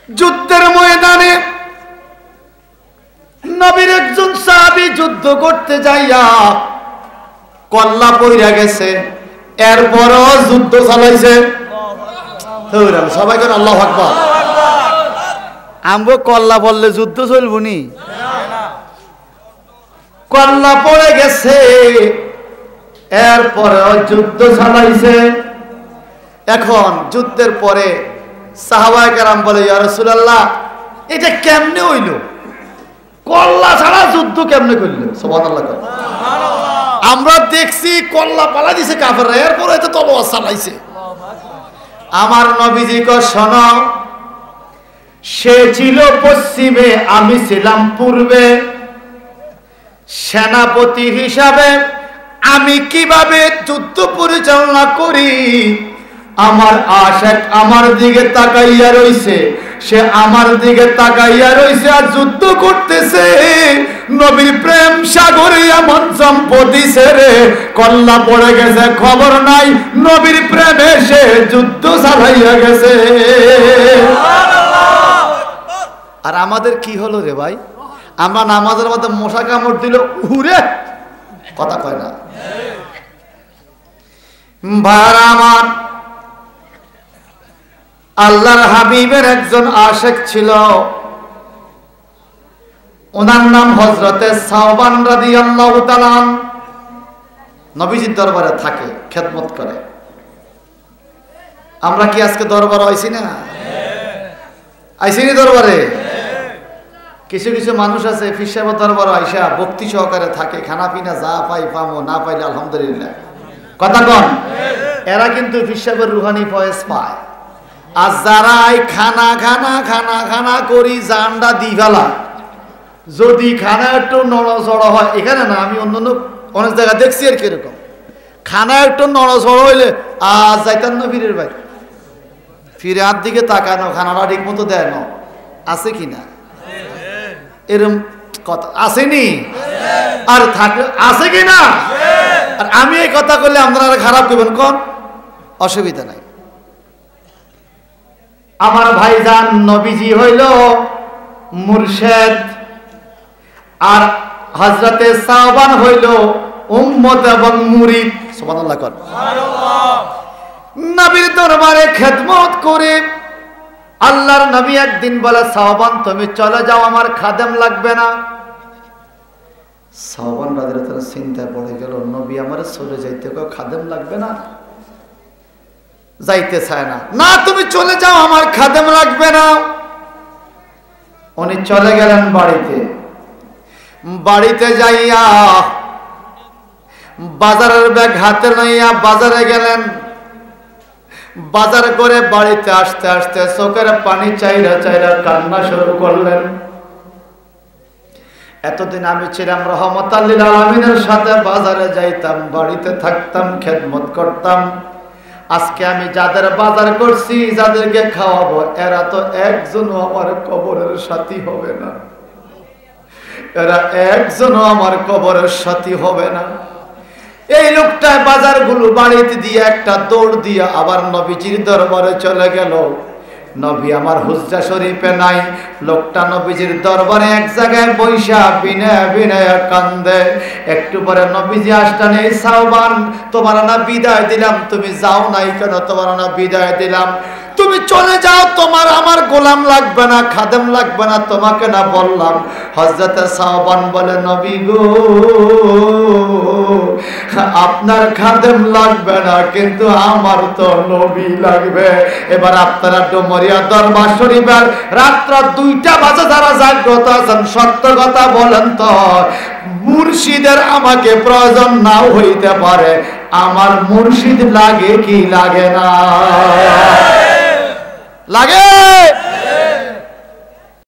যুদ্ধের ময়দানে নবীর একজন সাহাবী যুদ্ধ করতে যাইয়া কল্লা পইরা গেছে, এরপরও যুদ্ধ চালাইছে। সবাই করে আল্লাহু আকবার। আমগো কল্লা বললে যুদ্ধ চলবো নি? কল্লা পড়ে গেছে, এরপরও যুদ্ধ চালাইছে। এখন যুদ্ধের পরে সাহাবায়ে কেরাম বলে, ইয়া রাসূলুল্লাহ, এটা কেমনে হইল? কল্লা ছাড়া যুদ্ধ কেমনে করল? সুবহানাল্লাহ। আমরা দেখছি কল্লা পালা দিছে কাফেররা, এরপরে তো তলোয়ার চালাইছে। আমার নবীজি কো, শোনো, সে ছিল পশ্চিমে, আমি ছিলাম পূর্বে। সেনাপতি হিসাবে আমি কিভাবে যুদ্ধ পরিচালনা করি, আমার আশিক আমার দিকে তাকাইয়া রইছে, সে আমার দিকে তাকাইয়া রইছে আর যুদ্ধ করতেছে। নবীর প্রেম সাগরে এমন সম্পত্তি রে, কল্লা পড়ে গেছে, খবর নাই, নবীর প্রেমে সে যুদ্ধ চালাইয়া গেছে। আর আমাদের কি হলো রে ভাই? আমরা নামাজের মধ্যে মশা কামড় দিল, উরে কথা কয় না। ভাইরা আমার, আল্লাহর হাবিবের একজন আশিক ছিল, ওনার নাম হযরতে সাওবান রাদিয়াল্লাহু তাআলা। নবীজির দরবারে থাকে, খেদমত করে। আমরা কি আজকে দরবারে আইছি না? আইসিনি দরবারে? কিছু কিছু মানুষ আছে পীর সাহেবের দরবারে আইসা ভক্তি সহকারে থাকে, খানা পিনা যা পাই পামো, না পাইলে আলহামদুলিল্লাহ। কথা কন, এরা কিন্তু পীর সাহেবের রুহানি ফয়েজ পায়। আর যারা খানা খানা খানা খানা করি জানডা দি ফেলা, যদি খানা একটু নড়চড় হয়, এখানে না, আমি অন্য অনেক জায়গায় দেখছি আর কিরকম, খানা একটু নড়চড় হইলে আজ যাইতাম না ফিরের ভাই, ফিরে হাত দিকে তাকানো, খানাটা ঠিক মতো দেয় না, আছে কিনা? এরকম কথা আসেনি? আর থাকলে আছে কিনা? আর আমি এই কথা করলে আপনারা খারাপ করবেন, কোন অসুবিধা নাই। আমার ভাইজান নবীজি হইল মুর্শেদ, আর হযরতে সাওবান হইল উম্মত এবং মুরিদ। সুবহানাল্লাহ। নবীর দরবারে খেদমত করে আল্লাহর নবী একদিন বলে, সাওবান তুমি চলে যাও, আমার খাদেম লাগবে না। সাওবান রাদিয়াল্লাহু তাআলা চিন্তায় পড়ে গেল, নবী আমারে চলে যাইতে কয়, খাদেম লাগবে না? যাইতে চায় না। না, তুমি চলে যাও, আমার খাদেম লাগবে না। উনি চলে গেলেন বাড়িতে। বাড়িতে যাইয়া বাজারের ব্যাগ হাতে লইয়া বাজারে গেলেন। বাজার করে বাড়িতে আসতে আসতে চোখের পানি চাইরা চাইরা কান্না শুরু করলেন। এতদিন আমি ছিলাম রহমতাল লিল আলামিনের সাথে, বাজারে যাইতাম, বাড়িতে থাকতাম, খেদমত করতাম। আজকে আমি যাদের বাজার করছি, যাদেরকে খাওয়াবো, এরা তো একজনও আমার কবরের সাথী হবে না, এরা একজনও আমার কবরের সাথী হবে না। এই লোকটা বাজারগুলো বাড়িতে দিয়ে একটা দৌড় দিয়ে আবার নবীজির দরবারে চলে গেল। নবী আমার হুজরা শরীফে নাই। লোকটা নবীজির দরবারে এক জায়গায় বৈশা বিনয় বিনয় কান্দে। একটু পরে নবীজি আসলেন, এই সাওবান, তোমার না বিদায় দিলাম, তুমি যাও নাই কেন? তোমার না বিদায় দিলাম, তুমি চলে যাও, তোমার আমার গোলাম লাগবে না, খাদেম লাগবে না, তোমাকে না বললাম? হযরতে সাওবান বলে, নবী গো, আপনার খাদেম লাগবে না, কিন্তু আমার তো নবী লাগবে। এবার আপনারা ডুমরিয়া দরবার শরীফের রাত্র 2টা বাজে যারা জাগ্রত আছেন, সত্য কথা বলেন তো, মুর্শিদের আমাকে প্রয়োজন নাও হইতে পারে, আমার মুর্শিদ লাগে কি লাগে না? লাগে?